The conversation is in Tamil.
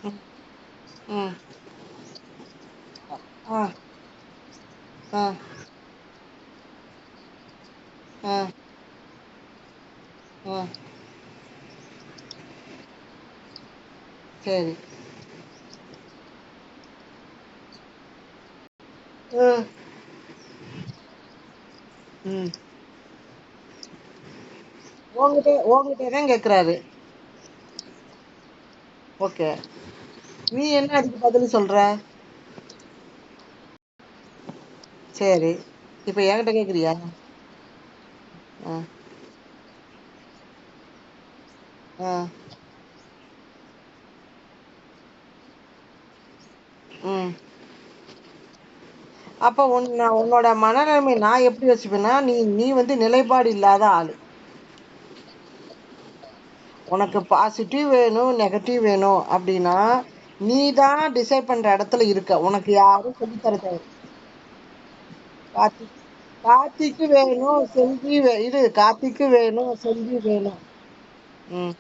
ம். ம். ஆ. ஆ. ஆ. ஆ. சரி. ம். ம். உன்கிட்ட தான் கேக்குறாரு. ஓகே. நீ என்ன அதுக்கு பதில் சொல்ற? சரி. இப்ப என்கிட்ட கேக்குறியா? ஆ. ஆ. ம். அப்ப உன்னோட மனநிலைமை நான் எப்படி யோசிப்பேன்னா, நீ நீ வந்து நிலைப்பாடு இல்லாத ஆளு. உனக்கு பாசிட்டிவ் வேணும், நெகட்டிவ் வேணும் அப்படின்னா, நீ தான் டிசைட் பண்ற இடத்துல இருக்க. உனக்கு யாரும் சொல்லி தர தேவை. கார்த்திக் கார்த்திக்கு வேணும், செல்வி இது கார்த்திக்கு வேணும், செல்வி வேணும். ம்.